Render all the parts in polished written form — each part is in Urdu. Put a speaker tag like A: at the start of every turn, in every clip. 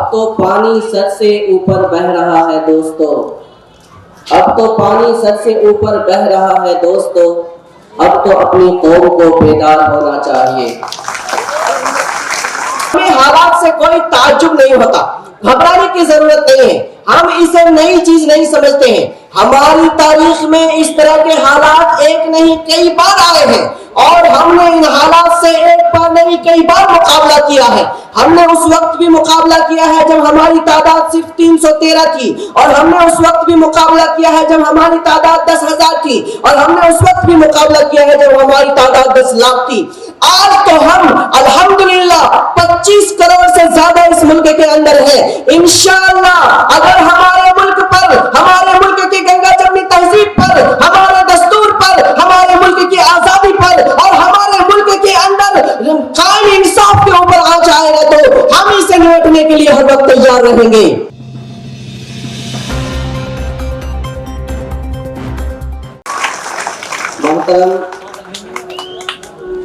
A: اب تو پانی سر سے اوپر بہ رہا ہے دوستو، اب تو پانی سر سے اوپر بہ رہا ہے دوستو، اب تو اپنی قوم کو بیدار ہونا چاہیے۔ ہمیں حالات سے کوئی تعجب نہیں ہوتا، گھبرانے کی ضرورت نہیں ہے، ہم اسے نئی چیز نہیں سمجھتے ہیں۔ ہماری تاریخ میں اس طرح کے حالات ایک نہیں کئی بار آئے ہیں، اور ہم نے ان حالات سے ایک بار نہیں کئی بار مقابلہ کیا ہے۔ ہم نے اس وقت بھی مقابلہ کیا ہے جب ہماری تعداد صرف 313 تھی، اور ہم نے اس وقت بھی مقابلہ کیا ہے جب ہماری تعداد 10,000 تھی، اور ہم نے اس وقت بھی مقابلہ کیا ہے جب ہماری تعداد 10 لاکھ تھی۔ آج تو ہم الحمدللہ 25 کروڑ سے زیادہ اس ملک کے اندر ہے۔ انشاءاللہ اگر ہمارے ملک پر، ہمارے ملک کی گنگا جمنی تہذیب پر، ہمارے دستور پر، ہمارے ملک کی آزادی پر، اور ہمارے ملک کے اندر قائم انصاف کے اوپر آ جائے گا تو ہم اسے نمٹنے کے لیے ہر وقت تیار رہیں گے۔ محترم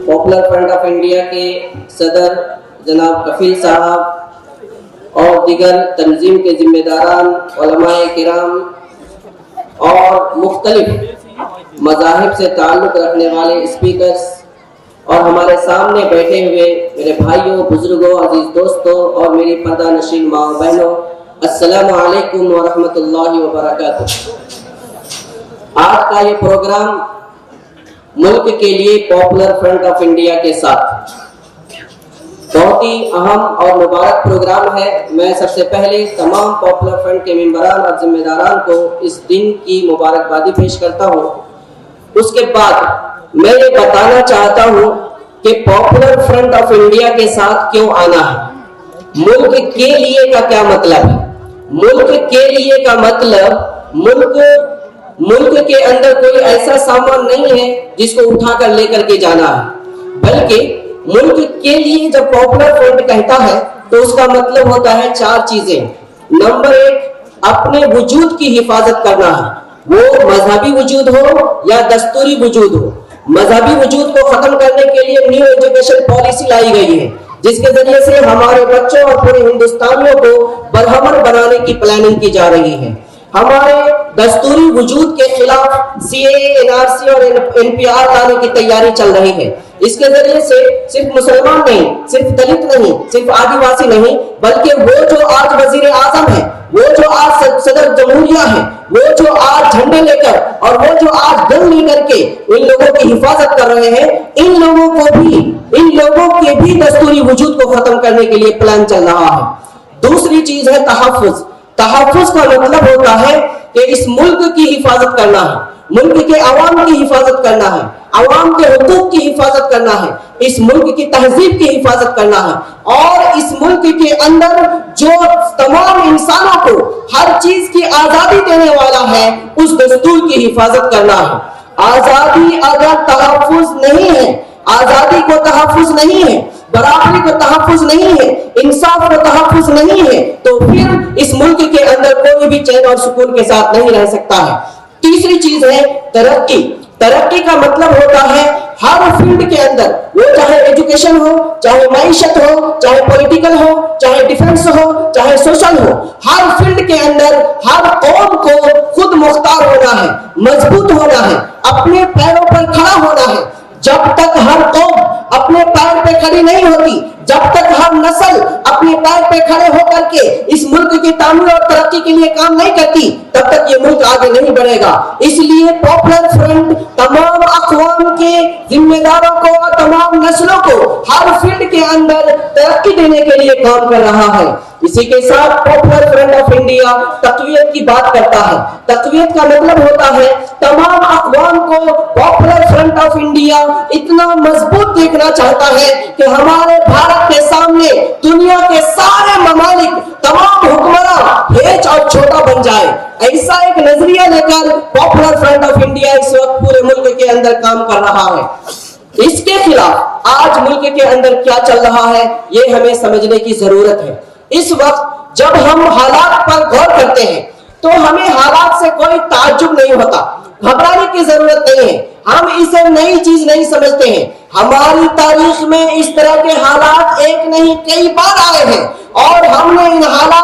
A: پاپولر فرنٹ آف انڈیا کے صدر جناب کفیل صاحب اور دیگر تنظیم کے ذمہ داران، علماء کرام اور مختلف مذاہب سے تعلق رکھنے والے اسپیکرز، اور ہمارے سامنے بیٹھے ہوئے میرے بھائیوں، بزرگوں، عزیز دوستوں اور میری پردہ نشین ماں بہنوں، السلام علیکم ورحمۃ اللہ وبرکاتہ۔ آج کا یہ پروگرام ملک کے لیے پاپولر فرنٹ آف انڈیا کے ساتھ بہت ہی اہم اور مبارک پروگرام ہے۔ میں سب سے پہلے تمام پاپولر فرنٹ کے ممبران اور ذمہ داران کو اس دن کی مبارکبادی پیش کرتا ہوں۔ اس کے بعد میں یہ بتانا چاہتا ہوں کہ پاپولر فرنٹ آف انڈیا کے ساتھ کیوں آنا ہے، ملک کے لیے کا کیا مطلب ہے۔ ملک کے لیے کا مطلب ملک کے اندر کوئی ایسا سامان نہیں ہے جس کو اٹھا کر لے کر کے جانا ہے، بلکہ ملک کے لیے جب پاپولر فرنٹ کہتا ہے تو اس کا مطلب ہوتا ہے 4 چیزیں۔ نمبر 1، اپنے وجود کی حفاظت کرنا ہے، وہ مذہبی وجود ہو یا دستوری وجود ہو۔ مذہبی وجود کو ختم کرنے کے لیے نیو ایجوکیشن پالیسی لائی گئی ہے، جس کے ذریعے سے ہمارے بچوں اور پورے ہندوستانیوں کو برہمن بنانے کی پلاننگ کی جا رہی ہے۔ ہمارے دستوری وجود کے خلاف CAA، NRC اور NPR لانے کی تیاری چل رہی ہے۔ اس کے ذریعے سے صرف مسلمان نہیں، صرف دلت نہیں، صرف آدیواسی نہیں، بلکہ وہ جو آج وزیر اعظم ہے، وہ جو آج صدر جمہوریہ ہے، وہ جو آج جھنڈے لے کر اور وہ جو آج گن لے کر کے ان لوگوں کی حفاظت کر رہے ہیں، ان لوگوں کے بھی دستوری وجود کو ختم کرنے کے لیے پلان چل رہا ہے۔ دوسری چیز ہے تحفظ۔ تحفظ کا مطلب ہوتا ہے کہ اس ملک کی حفاظت کرنا ہے، ملک کے عوام کی حفاظت کرنا ہے، عوام کے حقوق کی حفاظت کرنا ہے، اس ملک کی تہذیب کی حفاظت کرنا ہے، اور اس ملک کے اندر جو تمام انسانوں کو ہر چیز کی آزادی دینے والا ہے، اس دستور کی حفاظت کرنا ہے۔ آزادی اگر تحفظ نہیں ہے، آزادی کو تحفظ نہیں ہے، برابری کو تحفظ نہیں ہے، انصاف کو تحفظ نہیں ہے، تو پھر اس ملک کے اندر کوئی بھی چین اور سکون کے ساتھ نہیں رہ سکتا ہے۔ تیسری چیز ہے ترقی۔ ترقی کا مطلب ہوتا ہے ہر فیلڈ کے اندر، وہ چاہے ایجوکیشن ہو، چاہے معیشت ہو، چاہے پولیٹیکل ہو، چاہے ڈیفنس ہو، چاہے سوشل ہو، ہر فیلڈ کے اندر ہر قوم کو خود مختار ہونا ہے، مضبوط ہونا ہے، اپنے پیروں پر کھڑا ہونا ہے۔ جب تک ہر قوم اپنے پیر پہ کھڑی نہیں ہوتی، جب تک ہر نسل اپنے پیر پہ کھڑے ہو کر کے اس ملک کی تعمیر اور ترقی کے لیے کام نہیں کرتی، تب تک یہ ملک آگے نہیں بڑھے گا۔ اس لیے پاپولر فرنٹ تمام اقوام کے ذمہ داروں کو اور تمام نسلوں کو ہر فیلڈ کے اندر ترقی دینے کے لیے کام کر رہا ہے۔ اسی کے ساتھ پاپولر فرنٹ آف انڈیا تقویت کی بات کرتا ہے۔ تقویت کا مطلب ہوتا ہے تمام اقوام کو پاپولر فرنٹ آف انڈیا اتنا مضبوط دیکھنا چاہتا ہے کہ ہمارے بھارت کے سامنے دنیا کے سارے ممالک، تمام حکمراں ہیچ اور چھوٹا بن جائے۔ ایسا ایک نظریہ لے کر پاپولر فرنٹ آف انڈیا اس وقت پورے ملک کے اندر کام کر رہا ہے۔ اس کے خلاف آج ملک کے اندر کیا چل رہا ہے، یہ ہمیں سمجھنے کی ضرورت ہے۔ اس وقت جب ہم حالات پر غور کرتے ہیں تو ہمیں حالات سے کوئی تعجب نہیں ہوتا، گھبرانے کی ضرورت نہیں ہے، ہم اسے نئی چیز نہیں سمجھتے ہیں۔ ہماری تاریخ میں اس طرح کے حالات ایک نہیں کئی بار آئے ہیں، اور ہم نے ان حالات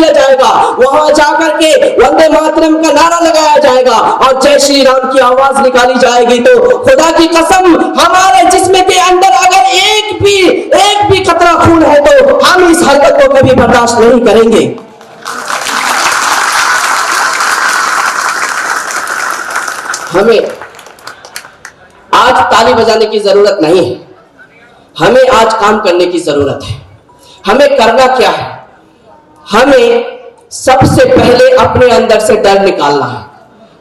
A: کیا جائے گا, وہاں جا کر کے وندے ماترم کا نعرہ لگایا جائے گا اور جے شری رام کی آواز نکالی جائے گی, تو خدا کی قسم ہمارے جسم کے اندر اگر ایک بھی قطرہ خون ہے تو ہم اس حرکت کو کبھی برداشت نہیں کریں گے. ہمیں آج تالی بجانے کی ضرورت نہیں ہے, ہمیں آج کام کرنے کی ضرورت ہے. ہمیں کرنا کیا ہے؟ ہمیں سب سے پہلے اپنے اندر سے ڈر نکالنا ہے.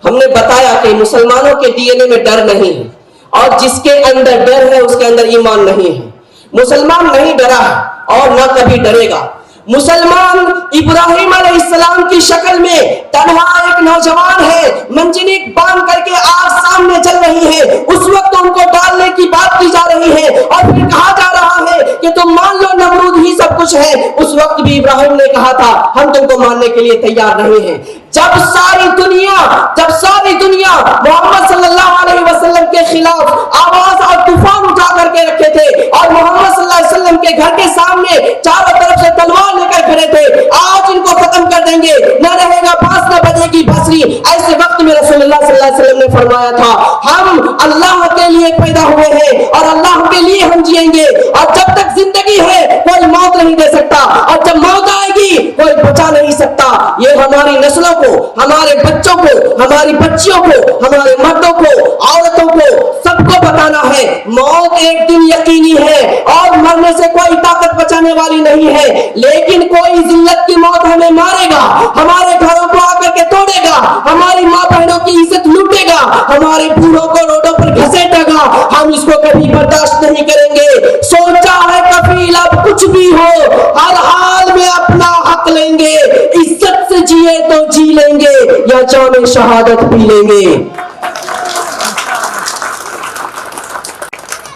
A: ہم نے بتایا کہ مسلمانوں کے ڈی این اے میں ڈر نہیں ہے, اور جس کے اندر ڈر ہے اس کے اندر ایمان نہیں ہے. مسلمان نہیں ڈرا ہے اور نہ کبھی ڈرے گا. مسلمان ابراہیم علیہ السلام کی شکل میں تنہا ایک نوجوان ہے, منجنیق باندھ کر کے آگ سامنے چل رہی ہے, اس وقت ان کو ڈالنے کی بات کی جا رہی ہے اور پھر کہا جا رہا ہے کہ تم مان لو نمرود ہی سب کچھ ہے. اس وقت بھی ابراہیم نے کہا تھا ہم تم کو ماننے کے لیے تیار نہیں ہیں. جب ساری دنیا محمد صلی اللہ علیہ وسلم کے خلاف آواز اور طوفان اٹھا کر کے رکھے تھے اور محمد صلی اللہ علیہ وسلم کے گھر کے سامنے چاروں طرف سے تلوار لے کر کھڑے تھے, آج ان کو ختم کر دیں گے, نہ رہے گا بانس نہ بجے گی بانسری. ایسے وقت میں رسول اللہ صلی اللہ علیہ وسلم نے فرمایا تھا ہم اللہ کے لیے پیدا ہوئے ہیں اور اللہ کے لیے ہم جئیں گے, اور جب تک زندگی ہے کوئی موت نہیں دے سکتا, اور جب موت آئے گی کوئی بچا نہیں سکتا. یہ ہماری نسلوں کو, ہمارے بچوں کو, ہماری بچیوں کو, ہمارے مردوں کو, عورتوں کو, سب کو بتانا ہے موت ایک دن یقینی ہے اور مرنے سے کوئی طاقت بچانے والی نہیں ہے, لیکن کوئی ذلت کی موت ہمیں مارے گا, ہمارے گھروں کو آ کر کے توڑے گا, ہماری ماں بہنوں کی عزت لوٹے گا, ہمارے بوڑھوں کو روڈوں پر گھسیٹے گا. ہم اس کو کبھی برداشت نہیں کریں گے. سوچا ہے کفیل اب کچھ بھی ہو ہر حال میں اپنا حق لیں گے, عزت سے جیے تو جی لیں گے یا جام شہادت پی لیں گے.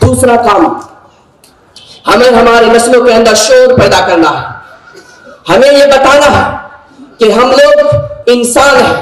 A: دوسرا کام, ہمیں ہماری نسلوں کے اندر شعور پیدا کرنا ہے. ہمیں یہ بتانا ہے کہ ہم لوگ انسان ہیں,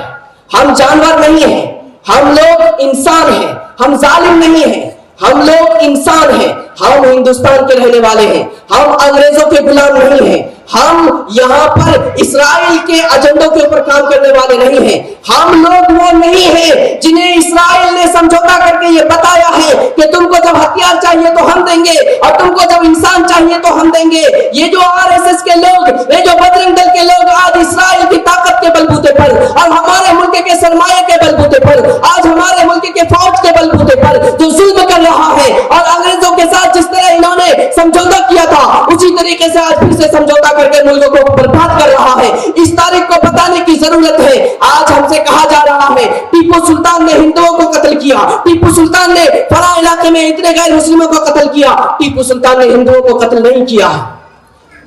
A: ہم جانور نہیں ہیں. ہم لوگ انسان ہیں, ہم ظالم نہیں ہیں. ہم لوگ انسان ہیں, ہم ہندوستان کے رہنے والے ہیں, ہم انگریزوں کے غلام نہیں ہیں. ہم یہاں پر اسرائیل کے ایجنڈوں کے اوپر کام کرنے والے نہیں ہیں. ہم لوگ وہ نہیں ہیں جنہیں اسرائیل نے سمجھوتا کر کے یہ بتایا ہے کہ تم کو جب ہتھیار چاہیے تو ہم دیں گے اور تم کو جب انسان چاہیے تو ہم دیں گے. یہ جو RSS کے لوگ, یہ جو بجرنگ دل کے لوگ آج اسرائیل کی طاقت کے بلبوتے پر اور ہمارے ملک کے سرمایہ کے بلبوتے پر, آج ہمارے ملک کے فوج کے بلبوتے پر جو ظلم کر رہا ہے اور انگریزوں کے ساتھ جس طرح انہوں نے سمجھوتا کیا تھا اسی طریقے سے آج پھر سے سمجھوتا کر کے ملکوں کو برباد کر رہا ہے, اس تاریخ کو بتانے کی ضرورت ہے. آج ہم سے کہا جا رہا ہے ٹیپو سلطان نے ہندوؤں کو قتل کیا, ٹیپو سلطان نے فلاں علاقے میں اتنے غیر مسلموں کو قتل کیا. ٹیپو سلطان نے ہندوؤں کو قتل نہیں کیا,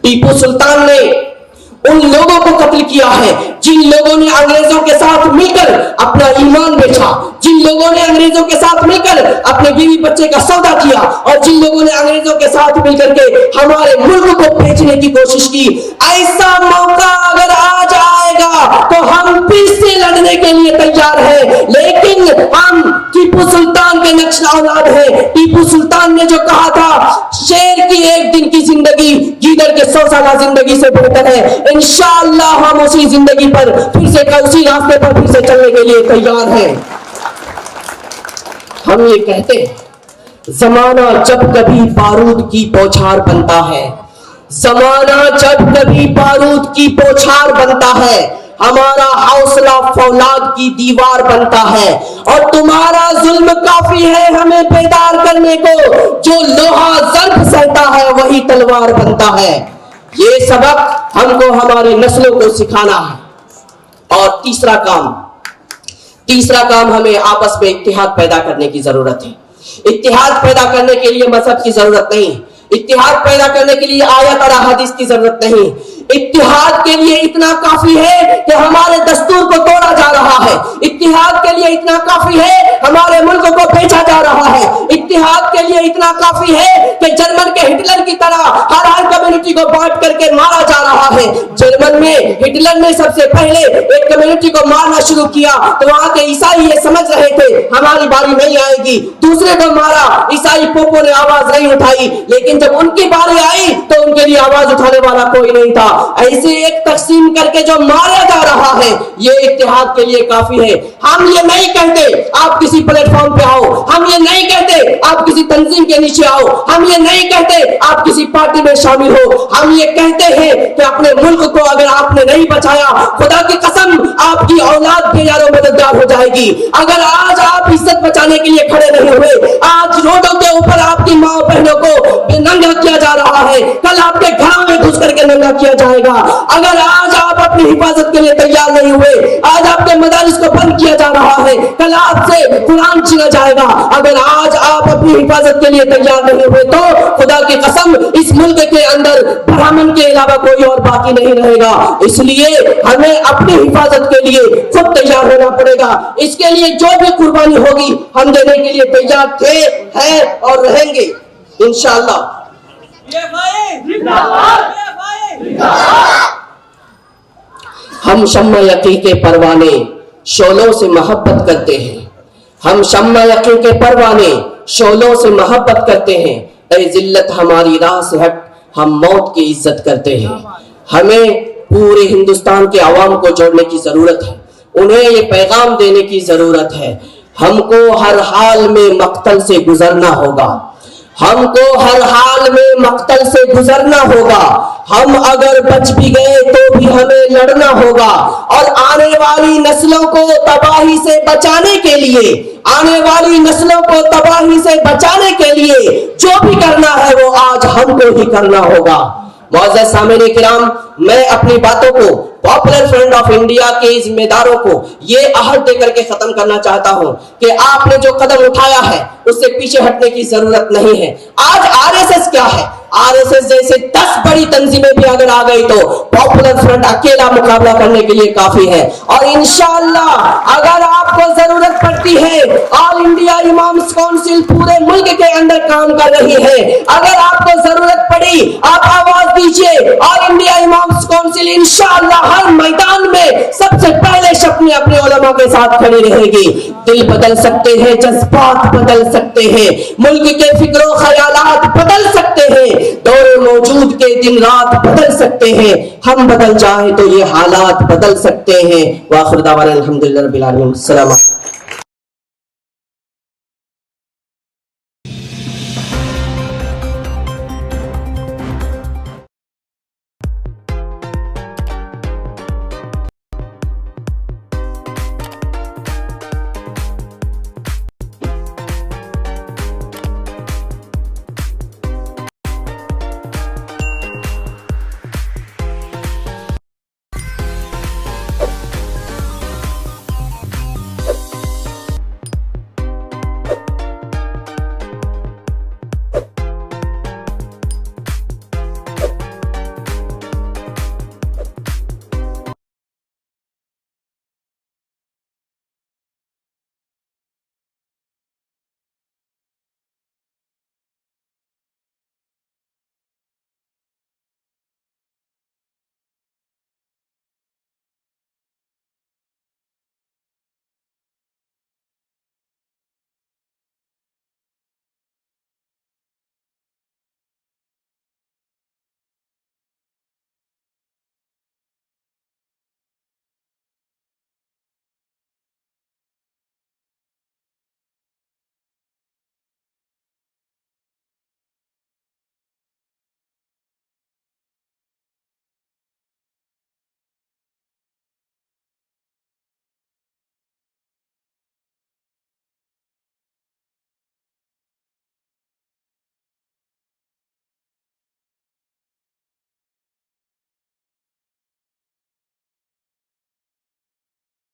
A: ٹیپو سلطان نے ان لوگوں کو قتل کیا ہے جن لوگوں نے انگریزوں کے ساتھ مل کر اپنا ایمان بیچا, جن لوگوں نے انگریزوں کے ساتھ مل کر اپنے بیوی بچے کا سودا کیا, اور جن لوگوں نے انگریزوں کے ساتھ مل کر کے ہمارے ملک کو بیچنے کی کوشش کی. ایسا موقع اگر آج آئے گا تو ہم پھر سے لڑنے کے لیے تیار ہیں, لیکن ہم ٹیپو سلطان کے نقش اولاد ہیں. ٹیپو سلطان نے جو کہا تھا شیر کی ایک دن کی زندگی گیدڑ کے 100 سالہ زندگی سے بہتر ہے, انشاءاللہ ہم اسی زندگی پر پھر سے اسی راستے پر پھر سے چلنے کے لیے تیار ہیں. ہم یہ کہتے ہیں زمانہ جب کبھی بارود کی بوچھار بنتا ہے, زمانہ جب کبھی بارود کی بوچھار بنتا ہے, ہمارا حوصلہ فولاد کی دیوار بنتا ہے, اور تمہارا ظلم کافی ہے ہمیں بیدار کرنے کو, جو لوہا ضرب سہتا ہے وہی تلوار بنتا ہے. یہ سبق ہم کو ہماری نسلوں کو سکھانا ہے. اور تیسرا کام ہمیں آپس میں اتحاد پیدا کرنے کی ضرورت ہے. اتحاد پیدا کرنے کے لیے مذہب کی ضرورت نہیں, اتحاد پیدا کرنے کے لیے آیت اور احادیث کی ضرورت نہیں. اتحاد کے لیے اتنا کافی ہے کہ ہمارے دستور کو توڑا جا رہا ہے, اتحاد کے لیے اتنا کافی ہے ہمارے ملک کو بیچا جا رہا ہے, اتحاد کے لیے اتنا کافی ہے کہ جرمن کے ہٹلر کی طرح ہر کمیونٹی کو بانٹ کر کے مارا جا رہا ہے. جرمن میں ہٹلر نے سب سے پہلے ایک کمیونٹی کو مارنا شروع کیا تو وہاں کے عیسائی یہ سمجھ رہے تھے ہماری باری نہیں آئے گی, دوسرے کو مارا, عیسائی پوپوں نے آواز نہیں اٹھائی, لیکن جب ان کی باری آئی تو ان کے لیے آواز اٹھانے والا کوئی نہیں تھا. ایسے ایک تقسیم کر کے جو مارا جا رہا ہے یہ اتحاد کے لیے کافی ہے. ہم یہ نہیں کہتے آپ کسی پلیٹ فارم پہ آؤ, ہم یہ نہیں کہتے آپ کسی تنظیم کے نیچے آؤ, ہم یہ نہیں کہتے آپ کسی پارٹی میں شامل ہو, ہم یہ کہتے ہیں کہ اپنے ملک کو اگر آپ نے نہیں بچایا خدا کی قسم آپ کی اولاد بے یار و مددگار ہو جائے گی. اگر آج آپ عزت بچانے کے لیے کھڑے نہیں ہوئے, آج روڈوں کے اوپر آپ کی ماں بہنوں کو ننگا کیا جا رہا ہے, کل آپ کے گھروں میں گھس کر کے ننگا کیا جائے گا. اگر آج آپ اپنی حفاظت کے لیے تیار نہیں ہوئے, آج آپ کے مدارس کو بند کیا جا رہا ہے, کل آپ سے قرآن چھینا جائے گا. اگر آج آپ اپنی حفاظت کے لیے تیار نہیں ہوئے تو خدا کی قسم اس ملک کے اندر برہمن کے علاوہ کوئی اور باقی نہیں رہے گا. اس لیے ہمیں اپنی حفاظت کے لیے خود تیار ہونا پڑے گا. اس کے لیے جو بھی قربانی ہوگی ہم دینے کے لیے تیار تھے, ہیں اور رہیں گے انشاءاللہ. ہم شمع یقین کے پروانے شعلوں سے محبت کرتے ہیں, ہم شمع یقین کے پروانے شعلوں سے محبت کرتے ہیں. اے ذلت ہماری راہ سے ہٹ, ہم موت کی عزت کرتے ہیں. ہمیں پورے ہندوستان کے عوام کو جوڑنے کی ضرورت ہے, انہیں یہ پیغام دینے کی ضرورت ہے. ہم کو ہر حال میں مقتل سے گزرنا ہوگا, ہم کو ہر حال میں مقتل سے گزرنا ہوگا. ہم اگر بچ بھی گئے تو بھی ہمیں لڑنا ہوگا, اور آنے والی نسلوں کو تباہی سے بچانے کے لیے, آنے والی نسلوں کو تباہی سے بچانے کے لیے جو بھی کرنا ہے وہ آج ہم کو ہی کرنا ہوگا. معزز سامعین کرام, میں اپنی باتوں کو پاپولر فرنٹ آف انڈیا کے ذمہ داروں کو یہ عہد دے کر کے ختم کرنا چاہتا ہوں کہ آپ نے جو قدم اٹھایا ہے اس سے پیچھے ہٹنے کی ضرورت نہیں ہے. آج RSS کیا ہے, RSS جیسے 10 بڑی تنظیمیں بھی اگر آ گئی تو پاپولر فرنٹ اکیلا مقابلہ کرنے کے لیے کافی ہے. اور انشاءاللہ اگر آپ کو ضرورت پڑتی ہے, آل انڈیا امامز کونسل پورے ملک کے اندر کام کر رہی ہے, اگر آپ کو ضرورت پڑی آپ آواز دیجئے, آل انڈیا امامز کونسل انشاءاللہ ہر میدان میں سب سے پہلے شپنے اپنے علماء کے ساتھ کھڑی رہے گی. دل بدل سکتے ہیں, جذبات بدل سکتے ہیں, ملک کے فکر و خیالات بدل سکتے ہیں, دور موجود کے دن رات بدل سکتے ہیں, ہم بدل جائیں تو یہ حالات بدل سکتے ہیں. وآخر دعوانا الحمدللہ رب العالمین. السلام علیکم.